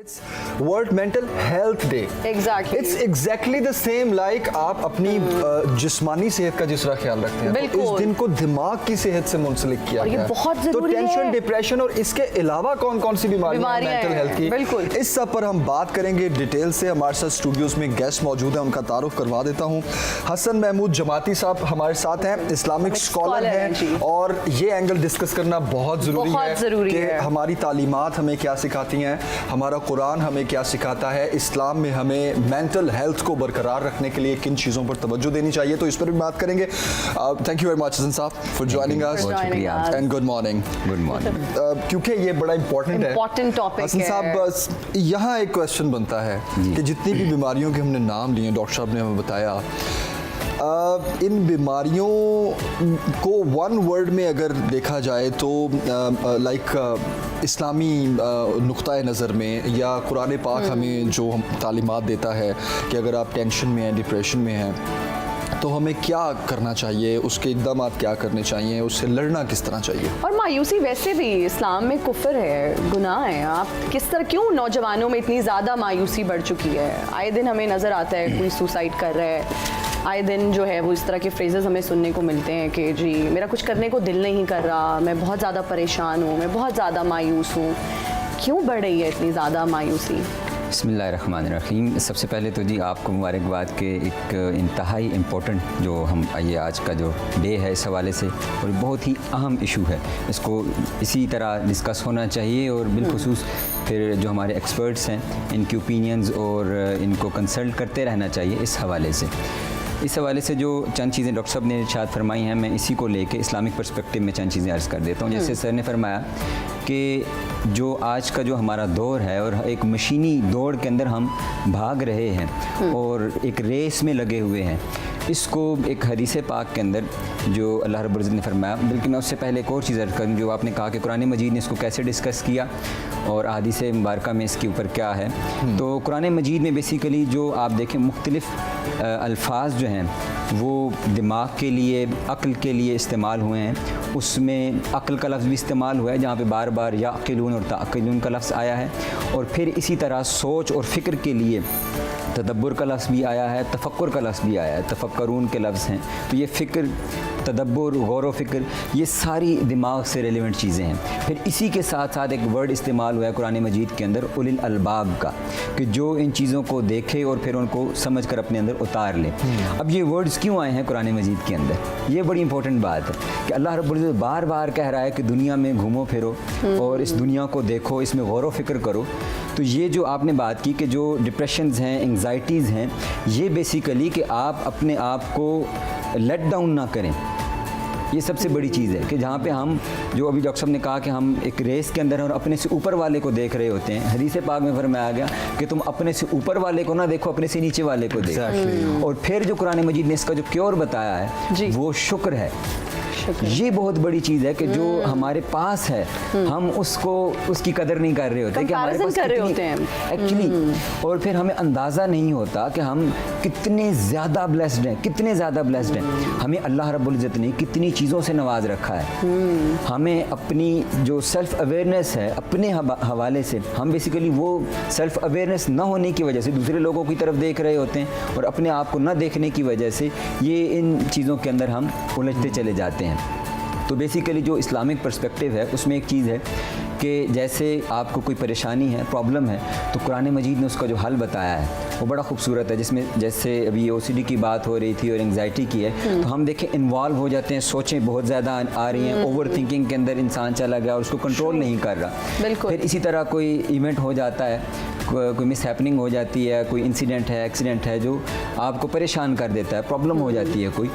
It's World Mental Health Day. Exactly. It's exactly the same like आप अपनी जिस्मानी सेहत का जिस तरह ख्याल रखते हैं, तो इस दिन को दिमाग की सेहत से मुंसलिक किया गया है। बहुत तो जरूरी टेंशन, है। डिप्रेशन और इसके अलावा कौन कौन सी बीमारियां हैं मेंटल हेल्थ की, बिल्कुल। इस सब पर हम बात करेंगे डिटेल से। हमारे साथ स्टूडियोज में गेस्ट मौजूद हैं, उनका तारुफ करवा देता हूँ। हसन महमूद जमाती साहब हमारे साथ हैं, इस्लामिक स्कॉलर हैं, और ये एंगल डिस्कस करना बहुत ज़रूरी है कि हमारी तालीमात हमें क्या सिखाती हैं, हमारा कुरान हमें क्या सिखाता है, इस्लाम में हमें मेंटल हेल्थ को बरकरार रखने के लिए किन चीज़ों पर तवज्जो देनी चाहिए, तो इस पर भी बात करेंगे। Thank you very much Hasan sahab for joining us and good morning. Good morning. क्योंकि ये बड़ा इंपॉर्टेंट है, टॉपिक हसन साहब, यहाँ एक क्वेश्चन बनता है कि जितनी भी बीमारियों के हमने नाम लिए, डॉक्टर साहब ने हमें बताया, इन बीमारियों को वन वर्ड में अगर देखा जाए तो इस्लामी नुक्ता नज़र में या कुरान पाक हमें जो हम तालीमात देता है कि अगर आप टेंशन में हैं, डिप्रेशन में हैं, तो हमें क्या करना चाहिए, उसके इक़दाम क्या करने चाहिए, उससे लड़ना किस तरह चाहिए। और मायूसी वैसे भी इस्लाम में कुफ्र है, गुनाह है। आप किस तरह, क्यों नौजवानों में इतनी ज़्यादा मायूसी बढ़ चुकी है? आए दिन हमें नज़र आता है कोई सुसाइड कर रहा है, आए दिन जो है वो इस तरह के फ्रेजेस हमें सुनने को मिलते हैं कि जी मेरा कुछ करने को दिल नहीं कर रहा, मैं बहुत ज़्यादा परेशान हूँ, मैं बहुत ज़्यादा मायूस हूँ। क्यों बढ़ रही है इतनी ज़्यादा मायूसी? बिस्मिल्लाहिर्रहमानिर्रहीम। सबसे पहले तो जी आपको मुबारकबाद के एक इंतहाई इम्पोर्टेंट जो हम ये आज का जो डे है इस हवाले से, और बहुत ही अहम इशू है, इसको इसी तरह डिस्कस होना चाहिए, और बिलखुसूस फिर जो हमारे एक्सपर्ट्स हैं इनकी ओपिनियंस और इनको कंसल्ट करते रहना चाहिए इस हवाले से। इस हवाले से जो चंद चीज़ें डॉक्टर साहब ने इरशाद फरमाई हैं, मैं इसी को लेके इस्लामिक पर्सपेक्टिव में चंद चीज़ें अर्ज़ कर देता हूँ। जैसे सर ने फरमाया कि जो आज का जो हमारा दौर है, और एक मशीनी दौड़ के अंदर हम भाग रहे हैं और एक रेस में लगे हुए हैं, इसको एक हदीस पाक के अंदर जो अल्लाह रब्बुल इज़्ज़त ने फरमाया, बल्कि मैं उससे पहले एक और चीज़ अर्ज़ करूँ, जो आपने कहा कि कुरान मजीद ने इसको कैसे डिस्कस किया और हदीस मुबारका में इसके ऊपर क्या है। तो कुरान मजीद में बेसिकली जो आप देखें मुख्तलिफ़ अल्फाज जो हैं वो दिमाग के लिए, अक्ल के लिए इस्तेमाल हुए हैं। उसमें अक्ल का लफ्ज़ भी इस्तेमाल हुआ है, जहाँ पे बार बार याक़िलून और ताक़िलून का लफ्ज़ आया है, और फिर इसी तरह सोच और फ़िक्र के लिए तदब्बुर का लफ्ज़ भी आया है, तफक्कुर का लफ्ज़ भी आया है, तफक्करून के लफ्ज़ हैं। तो ये फ़िक्र, तदब्बुर, गौर व फ़िक्र, ये सारी दिमाग से रेलिवेंट चीज़ें हैं। फिर इसी के साथ साथ एक वर्ड इस्तेमाल हुआ है कुरान मजीद के अंदर, उलिल अलबाब का, कि जो इन चीज़ों को देखे और फिर उनको समझ कर अपने अंदर उतार ले। अब ये वर्ड्स क्यों आए हैं कुरान मजीद के अंदर, ये बड़ी इंपॉर्टेंट बात है कि अल्लाह रब्बुल इज़्ज़त बार बार कह रहा है कि दुनिया में घूमो फिरो और इस दुनिया को देखो, इसमें गौर व फ़िक्र करो। तो ये जो आपने बात की कि जो डिप्रेशंस हैं, एंग्जाइटीज़ हैं, ये बेसिकली कि आप अपने आप को लेट डाउन ना करें, ये सबसे बड़ी चीज़ है। कि जहाँ पे हम, जो अभी डॉक्टर साहब ने कहा कि हम एक रेस के अंदर हैं और अपने से ऊपर वाले को देख रहे होते हैं, हदीस पाक में फरमाया गया कि तुम अपने से ऊपर वाले को ना देखो, अपने से नीचे वाले को देखो। और फिर जो कुरान मजीद ने इसका जो क्योर बताया है वो शुक्र है। ये बहुत बड़ी चीज़ है कि जो हमारे पास है हम उसको, उसकी कदर नहीं कर रहे होते, कि हमारे पास कर रहे होते हैं एक्चुअली, और फिर हमें अंदाज़ा नहीं होता कि हम कितने ज़्यादा ब्लेस्ड हैं, कितने ज़्यादा ब्लेस्ड हैं। हमें अल्लाह रब्बुल इज़्ज़त ने कितनी चीज़ों से नवाज रखा है। हमें अपनी जो सेल्फ़ अवेयरनेस है अपने हवाले से, हम बेसिकली वो सेल्फ़ अवेयरनेस ना होने की वजह से दूसरे लोगों की तरफ देख रहे होते हैं, और अपने आप को ना देखने की वजह से ये इन चीज़ों के अंदर हम उलझते चले जाते हैं। तो बेसिकली जो इस्लामिक पर्सपेक्टिव है उसमें एक चीज़ है कि जैसे आपको कोई परेशानी है, प्रॉब्लम है, तो कुरान मजीद ने उसका जो हल बताया है वो बड़ा खूबसूरत है। जिसमें जैसे अभी OCD की बात हो रही थी और एंग्जाइटी की है, तो हम देखें इन्वॉल्व हो जाते हैं, सोचें बहुत ज़्यादा आ रही हैं, ओवर थिंकिंग के अंदर इंसान चला गया और उसको कंट्रोल नहीं कर रहा। फिर इसी तरह कोई इवेंट हो जाता है, कोई मिस हैपनिंग हो जाती है, कोई इंसिडेंट है, एक्सीडेंट है जो आपको परेशान कर देता है, प्रॉब्लम हो जाती है कोई,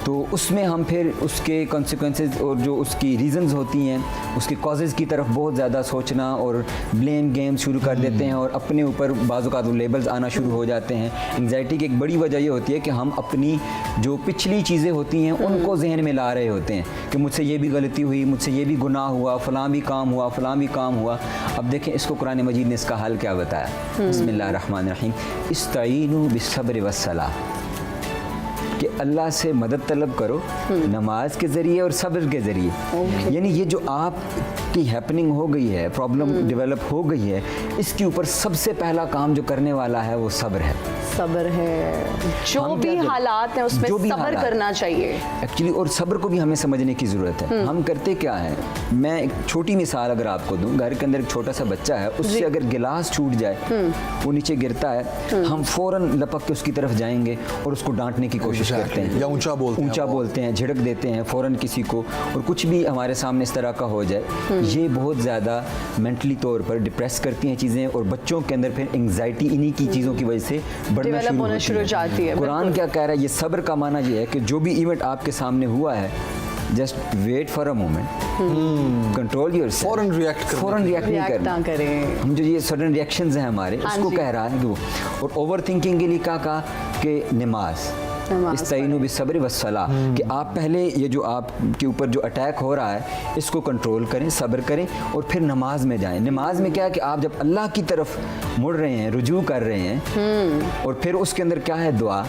तो उसमें हम फिर उसके कॉन्सिक्वेंसेस और जो उसकी रीज़न्स होती हैं, उसके कॉजेज़ की तरफ बहुत ज़्यादा सोचना और ब्लेम गेम शुरू कर देते हैं, और अपने ऊपर बाज़-औक़ात लेबल्स आना शुरू हो जाते हैं। एंग्जाइटी की एक बड़ी वजह ये होती है कि हम अपनी जो पिछली चीज़ें होती हैं उनको जहन में ला रहे होते हैं कि मुझसे ये भी गलती हुई, मुझसे ये भी गुनाह हुआ, फ़लाँ भी काम हुआ, फ़लाँ भी काम हुआ। अब देखें इसको कुरान मजीद ने इसका हल क्या बताया। बिस्मिल्लाहिर्रहमानिर्रहीम, इस्तईनु बिस्सब्र वस्सलाह। कि अल्लाह से मदद तलब करो नमाज के ज़रिए और सब्र के ज़रिए। यानी ये जो आपकी हैपनिंग हो गई है, प्रॉब्लम डेवलप हो गई है, इसके ऊपर सबसे पहला काम जो करने वाला है वो सब्र है। सब्र है, जो हम भी क्या हालात हैं उसमें जो भी सब्र हालात करना चाहिए एक्चुअली, और सब्र को भी हमें समझने की ज़रूरत है। हम करते क्या है, मैं एक छोटी मिसाल अगर आपको दूं, घर के अंदर एक छोटा सा बच्चा है, उससे अगर गिलास छूट जाए, वो नीचे गिरता है, हम फौरन लपक के उसकी तरफ जाएंगे और उसको डांटने की कोशिश करते हैं, या ऊंचा बोलते हैं, झिड़क देते हैं फौरन किसी को, और कुछ भी हमारे सामने इस तरह का हो जाए, ये बहुत ज़्यादा मेंटली तौर पर डिप्रेस करती हैं चीज़ें, और बच्चों के अंदर फिर एंग्जाइटी इन्हीं की चीज़ों की वजह से बढ़ना शुरू हो जाती है। कुरान क्या कह रहा है, ये सब्र का माना ये है कि जो भी इवेंट आपके सामने हुआ है, just wait for a moment, control yourself, फौरन रिएक्ट नहीं ना करें। हम जो ये सडन रिएक्शंस हैं हमारे, उसको कह रहा है कि वो, और ओवर थिंकिंग के लिए क्या कहा कि नमाज इस्ताईनु बिस्सब्र वस्सलाह, कि आप पहले ये जो आपके ऊपर जो अटैक हो रहा है इसको कंट्रोल करें, सब्र करें, और फिर नमाज में जाएं। नमाज में क्या है कि आप जब अल्लाह की तरफ मुड़ रहे हैं, रुजू कर रहे हैं, और फिर उसके अंदर क्या है, दुआ,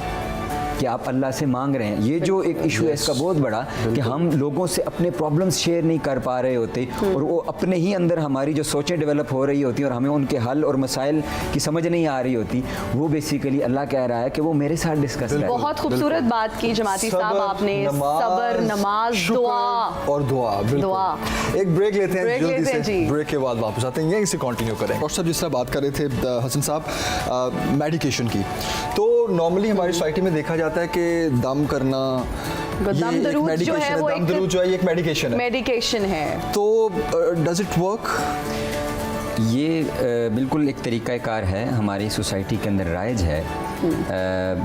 कि आप अल्लाह से मांग रहे हैं। ये जो एक इशू है इसका बहुत बड़ा, कि हम लोगों से अपने प्रॉब्लम्स शेयर नहीं कर पा रहे होते, और वो अपने ही अंदर हमारी जो सोचें डेवलप हो रही होती हैं और हमें उनके हल और मसाइल की समझ नहीं आ रही होती, वो बेसिकली अल्लाह कह रहा है कि वो मेरे साथ डिस्कस करें। बहुत खूबसूरत बात की जमाती साहब आपने, सब्र, नमाज, दुआ और दुआ। दुआ। एक ब्रेक लेते हैं, ब्रेक जल्दी लेते हैं से जी। ब्रेक के बाद वापस आते हैं, यहीं से कंटिन्यू करें। डॉक्टर साहब जिस तरह बात कर रहे थे हसन साहब मेडिकेशन की, तो नॉर्मली हमारी सोसाइटी में देखा जाता है कि दम करना, दम दरूद जो है वो एक मेडिकेशन है। तो डज इट वर्क? ये बिल्कुल एक तरीक़ाकार है, हमारी सोसाइटी के अंदर राइज है,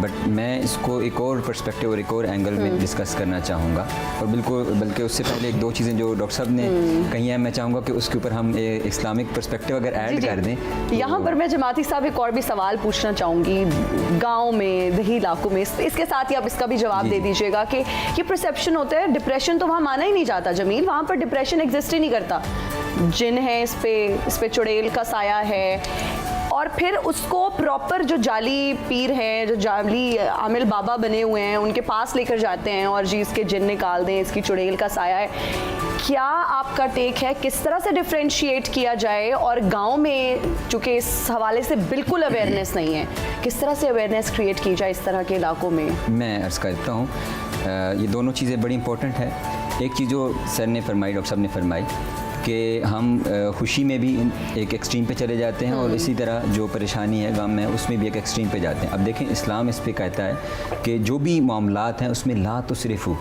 बट मैं इसको एक और पर्सपेक्टिव और एक और एंगल में डिस्कस करना चाहूँगा, और बिल्कुल बल्कि उससे पहले एक दो चीज़ें जो डॉक्टर साहब ने कही हैं, मैं चाहूँगा कि उसके ऊपर हम इस्लामिक पर्सपेक्टिव अगर ऐड कर दें। यहाँ पर मैं जमाती साहब एक और भी सवाल पूछना चाहूँगी, गाँव में, दही इलाकों में, इसके साथ ही आप इसका भी जवाब दे दीजिएगा कि ये परसेप्शन होता है, डिप्रेशन तो वहाँ माना ही नहीं जाता जमील, वहाँ पर डिप्रेशन एग्जिस्ट ही नहीं करता, जिन है इस पे चुड़ैल का साया है, और फिर उसको प्रॉपर जो जाली पीर हैं, जो जाली आमिल बाबा बने हुए हैं, उनके पास लेकर जाते हैं और जी इसके जिन निकाल दें, इसकी चुड़ैल का साया है। क्या आपका टेक है, किस तरह से डिफरेंशिएट किया जाए, और गांव में चूँकि इस हवाले से बिल्कुल अवेयरनेस नहीं है, किस तरह से अवेयरनेस क्रिएट की जाए इस तरह के इलाकों में? मैं अर्ज़ करता हूँ, ये दोनों चीज़ें बड़ी इंपॉर्टेंट है। एक चीज़ जो सर ने फरमाई, डॉक्टर साहब ने फरमाई, कि हम खुशी में भी एक एक्सट्रीम पे चले जाते हैं, और इसी तरह जो परेशानी है गम है उसमें भी एक एक्सट्रीम पे जाते हैं। अब देखें, इस्लाम इस पे कहता है कि जो भी मामलात हैं उसमें ला तुसरिफू,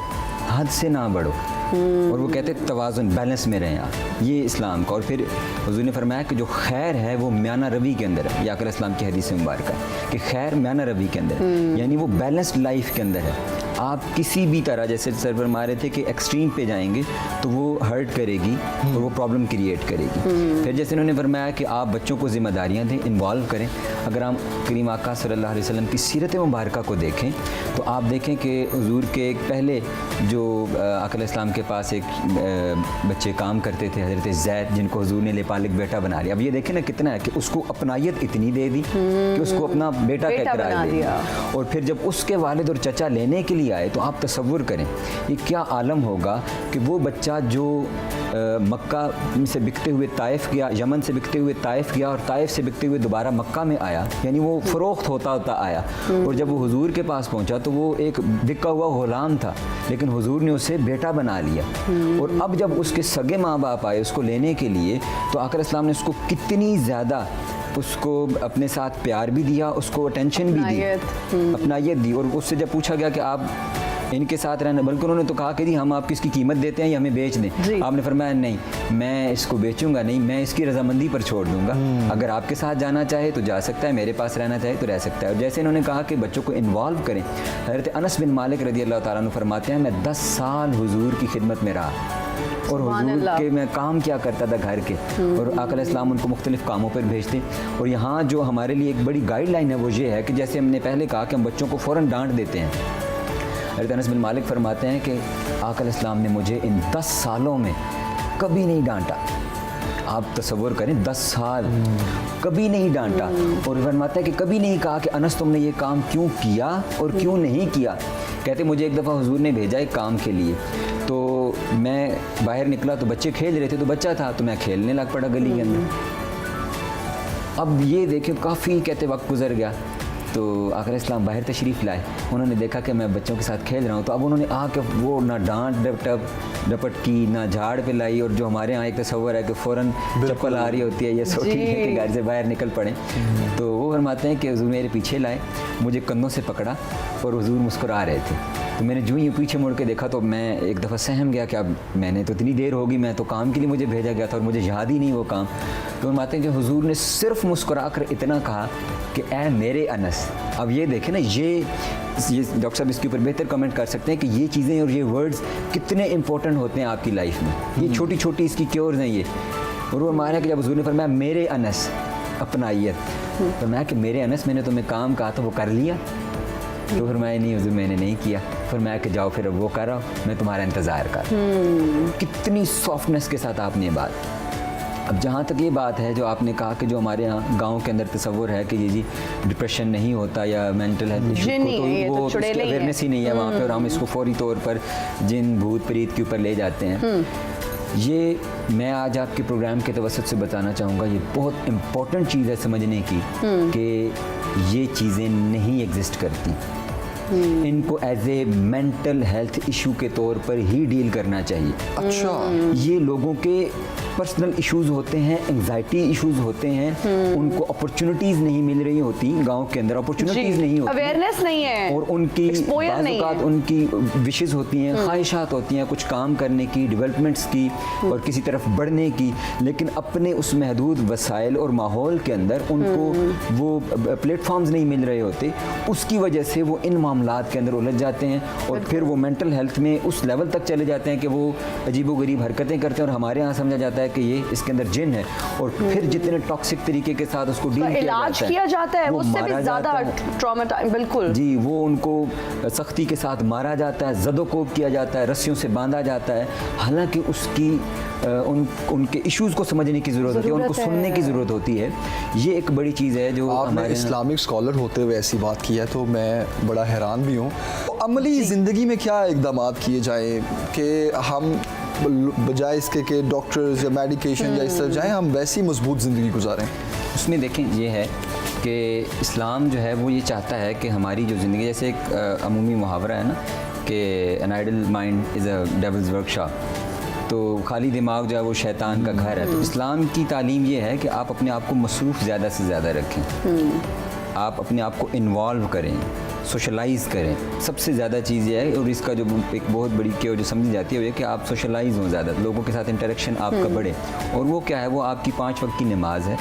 हद से ना बढ़ो, और वो कहते हैं तवाज़ुन, बैलेंस में रहें आप, ये इस्लाम का। और फिर हुज़ूर ने फरमाया कि जो खैर है वो म्याना रवी के अंदर है, याक़ूब इस्लाम की हदीस मुबारक है कि खैर म्याना रवी के अंदर है, यानी वो बैलेंस्ड लाइफ के अंदर है। आप किसी भी तरह, जैसे सर फरमा रहे थे कि एक्सट्रीम पे जाएंगे तो वो हर्ट करेगी और वो प्रॉब्लम क्रिएट करेगी। फिर जैसे उन्होंने फरमाया कि आप बच्चों को जिम्मेदारियाँ दें, इन्वॉल्व करें। अगर हम करीम आका सल्लल्लाहु अलैहि वसल्लम की सीरत मुबारक को देखें तो आप देखें कि हुज़ूर के एक पहले जो आका इस्लाम के पास एक बच्चे काम करते थे, हज़रत ज़ैद, जिनको हुज़ूर ने लेपालिक बेटा बना लिया। अब ये देखें ना कितना है कि उसको अपनायत इतनी दे दी कि उसको अपना बेटा कहकर दिया, और फिर जब उसके वालिद और चचा लेने के लिए आए तो आप तसव्वुर करें ये क्या आलम होगा कि वो बच्चा जो मक्का से बिकते हुए ताइफ गया, यमन से बिकते हुए ताइफ गया, और ताइफ से बिकते हुए दोबारा मक्का में आया, यानी वो फ़रोख्त होता आया, और जब वो हुजूर के पास पहुंचा तो वो एक बिका हुआ गुलाम था, लेकिन हुजूर ने उसे बेटा बना लिया। और अब जब उसके सगे माँ बाप आए उसको लेने के लिए, तो आकर इस्लाम ने उसको कितनी ज़्यादा उसको अपने साथ प्यार भी दिया, उसको अटेंशन भी दी, अपनायत दी। और उससे जब पूछा गया कि आप इनके साथ रहना, बल्कि उन्होंने तो कहा कि जी हम आपकी इसकी कीमत देते हैं या हमें बेच दें। आपने फरमाया नहीं, मैं इसको बेचूंगा नहीं, मैं इसकी रजामंदी पर छोड़ दूंगा, अगर आपके साथ जाना चाहे तो जा सकता है, मेरे पास रहना चाहे तो रह सकता है। और जैसे इन्होंने कहा कि बच्चों को इन्वॉल्व करें, हज़रत अनस बिन मालिक रज़ी अल्लाह ताला अन्हु फरमाते हैं, मैं 10 साल हुजूर की खिदमत में रहा, और हुजूर के मैं काम क्या करता था घर के, और आका इस्लाम उनको मुख्तलिफ कामों पर भेजते। और यहाँ जो हमारे लिए एक बड़ी गाइडलाइन है वो ये है कि जैसे हमने पहले कहा कि हम बच्चों को फ़ौरन डांट देते हैं, हज़रत अनस बिन मालिक फरमाते हैं कि आका इस्लाम ने मुझे इन 10 सालों में कभी नहीं डांटा। आप तसव्वुर करें 10 साल कभी नहीं डांटा, और फरमाता है कि कभी नहीं कहा कि अनस तुमने ये काम क्यों किया और क्यों नहीं किया। कहते मुझे एक दफ़ा हुजूर ने भेजा एक काम के लिए, तो मैं बाहर निकला तो बच्चे खेल रहे थे, तो बच्चा था तो मैं खेलने लग पड़ा गली के अंदर। अब ये देखे काफ़ी कहते वक्त गुजर गया, तो आखिर इस्लाम बाहर तशरीफ़ लाए, उन्होंने देखा कि मैं बच्चों के साथ खेल रहा हूँ, तो अब उन्होंने आके वो ना डांट डपट की ना झाड़ पे लाई, और जो हमारे यहाँ एक तस्वर है कि फ़ौरन चप्पल आ रही होती है ये सोची है कि घर से बाहर निकल पड़े, तो वो फरमाते हैं कि हुजूर मेरे पीछे लाए, मुझे कंधों से पकड़ा और हुजूर मुस्कुरा रहे थे, तो मैंने जो ही पीछे मुड़ के देखा तो मैं एक दफ़ा सहम गया कि अब मैंने तो इतनी देर होगी, मैं तो काम के लिए मुझे भेजा गया था और मुझे याद ही नहीं वो काम। तो फरमाते हैं कि हुजूर ने सिर्फ मुस्कुरा कर इतना कहा कि ऐ मेरे अनस। अब ये देखें ना, ये डॉक्टर साहब इसके ऊपर बेहतर कमेंट कर सकते हैं कि ये चीज़ें और ये वर्ड्स कितने इंपॉर्टेंट होते हैं आपकी लाइफ में, ये छोटी छोटी इसकी क्योर्स हैं ये। और वो हमारा कि जब हुजूर ने फरमाया मेरे अनस अपनाइयत, फरमाया कि मेरे अनस मैंने तुम्हें काम कहा तो वो कर लिया, तो फरमाया नहीं हुजूर मैंने नहीं किया, फरमाया कि जाओ फिर अब वो कर रहा हूँ, मैं तुम्हारा इंतज़ार कर। कितनी सॉफ्टनेस के साथ आपने बात। अब जहाँ तक ये बात है जो आपने कहा कि जो हमारे यहाँ गांव के अंदर तस्वुर है कि ये जी डिप्रेशन नहीं होता या मेंटल हेल्थ इशू को, तो वो अवेयरनेस ही नहीं है वहाँ पे, और हम इसको फौरी तौर पर जिन भूत प्रीत के ऊपर ले जाते हैं। ये मैं आज आपके प्रोग्राम के तवसत से बताना चाहूँगा, ये बहुत इम्पोर्टेंट चीज़ है समझने की कि ये चीज़ें नहीं एग्जिस्ट करती, इनको as a mental health issue के तौर पर ही डील करना चाहिए। अच्छा, ये लोगों के पर्सनल इश्यूज होते हैं, एंजाइटी इश्यूज होते हैं, उनको अपॉर्चुनिटीज़ नहीं मिल रही होती, गांव के अंदर अपॉर्चुनिटीज़ नहीं होती, अवेयरनेस नहीं है, और उनकी बाज़ उनकी विशेज़ होती हैं, ख्वाहिशात होती हैं कुछ काम करने की, डेवलपमेंट्स की और किसी तरफ बढ़ने की, लेकिन अपने उस महदूद वसाइल और माहौल के अंदर उनको वो प्लेटफॉर्म्स नहीं मिल रहे होते, उसकी वजह से वो इन मामलात के अंदर उलझ जाते हैं, और फिर वो मेंटल हेल्थ में उस लेवल तक चले जाते हैं कि वो अजीबोगरीब हरकतें करते हैं, और हमारे यहाँ समझा जाता है कि ये इसके अंदर जिन है, और फिर जितने टॉक्सिक तरीके के साथ उसको डील किया जाता है, उससे भी ज़्यादा ट्रॉमा, बिल्कुल जी, वो उनको सख्ती के साथ मारा जाता है, ज़दोकोब किया जाता है, रस्सियों से बांधा जाता है, हालांकि उसकी उनके इश्यूज को समझने की ज़रूरत होती है, उनको सुनने की ज़रूरत होती है। ये एक बड़ी चीज़ है जो आपने इस्लामिक स्कॉलर होते हुए ऐसी बात की है तो मैं बड़ा हैरान भी हूँ। अमली ज़िंदगी में क्या इक़दाम किए जाएँ कि हम बजाय इसके कि डॉक्टर्स या मेडिकेशन या इस तरफ जाएँ, हम वैसी मजबूत ज़िंदगी गुजारें? उसमें देखें ये है कि इस्लाम जो है वो ये चाहता है कि हमारी जो ज़िंदगी, जैसे एक अमूमी मुहावरा है ना कि an idle mind is a devil's workshop, तो खाली दिमाग जो है वो शैतान का घर है। तो इस्लाम की तालीम ये है कि आप अपने आप को मसरूफ़ ज़्यादा से ज़्यादा रखें, आप अपने आप को इन्वॉल्व करें, सोशलाइज़ करें। सबसे ज़्यादा चीज़ ये है, और इसका जो एक बहुत बड़ी केयर जो समझी जाती है वो ये कि आप सोशलाइज़ हों, ज़्यादा लोगों के साथ इंटरेक्शन आपका बढ़े, और वो क्या है, वो आपकी 5 वक्त की नमाज है।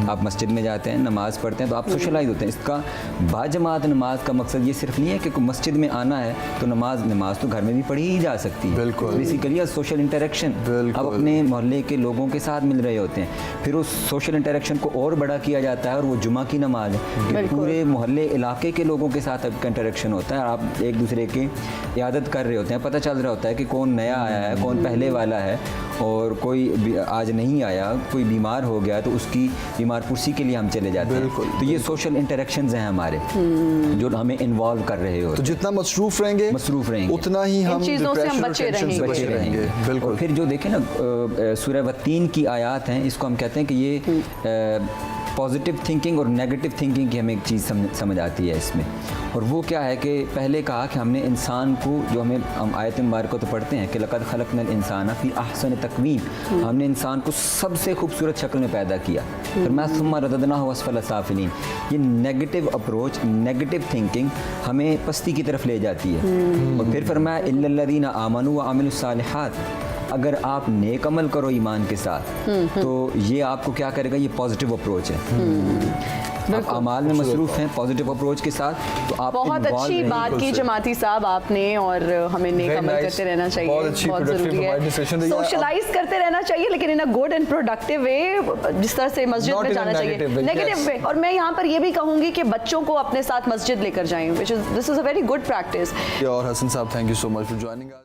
आप मस्जिद में जाते हैं, नमाज़ पढ़ते हैं, तो आप सोशलाइज होते हैं। इसका बाजमात नमाज का मकसद ये सिर्फ नहीं है कि मस्जिद में आना है तो नमाज तो घर में भी पढ़ी ही जा सकती है, बिल्कुल, बेसिकली सोशल इंटरेक्शन। आप अपने मोहल्ले के लोगों के साथ मिल रहे होते हैं, फिर उस सोशल इंटरेक्शन को और बड़ा किया जाता है, और वो जुमा की नमाज है, पूरे मोहल्ले इलाके के लोगों के साथ आपका इंटरेक्शन होता है, आप एक दूसरे की इयादत कर रहे होते हैं, पता चल रहा होता है कि कौन नया आया है, कौन पहले वाला है, और कोई आज नहीं आया, कोई बीमार हो गया तो उसकी बीमार पुरसी के लिए हम चले जाते हैं। तो ये सोशल इंटरेक्शंस हैं हमारे जो हमें इन्वॉल्व कर रहे हो। तो जितना मसरूफ रहेंगे उतना ही हम बचे रहेंगे। बिल्कुल। और फिर जो देखें ना सूरह वत्तीन की आयात हैं, इसको हम कहते हैं कि ये पॉजिटिव थिंकिंग और नेगेटिव थिंकिंग की हमें एक चीज़ समझ आती है इसमें। और वो क्या है कि पहले कहा कि हमने इंसान को, जो हम आयत मुबारक को तो पढ़ते हैं कि लक़द ख़लक़नल इंसान फ़ी अहसन तक़वीम, हमने इंसान को सबसे खूबसूरत शक्ल में पैदा किया, फिर मैं सुम्मा रददनाहु अस्फ़ल साफ़िलीन। ये नेगेटिव अप्रोच, नेगेटिव थिंकिंग हमें पस्ती की तरफ ले जाती है। और फिर फरमाया इल्लल्लज़ीना आमनू व अमिलुस सालिहात, अगर आप नेक अमल करो ईमान के साथ तो ये आपको क्या करेगा, ये पॉजिटिव अप्रोच है। आप अमाल में मसरूफ़ हैं पॉजिटिव अप्रोच के साथ, तो आप बहुत अच्छी बात की जमाती साहब आपने, और हमें नेक अमल करते रहना चाहिए, बहुत ज़रूरी है, सोशलाइज करते रहना चाहिए, लेकिन in a good and productive way, जिस तरह से मस्जिद में जाना चाहिए, नेगेटिव वे। और मैं यहाँ पर ये भी कहूँगी कि बच्चों को अपने साथ मस्जिद लेकर जाएं, this is a very good practice. और हसन साहब, thank you so much for joining us.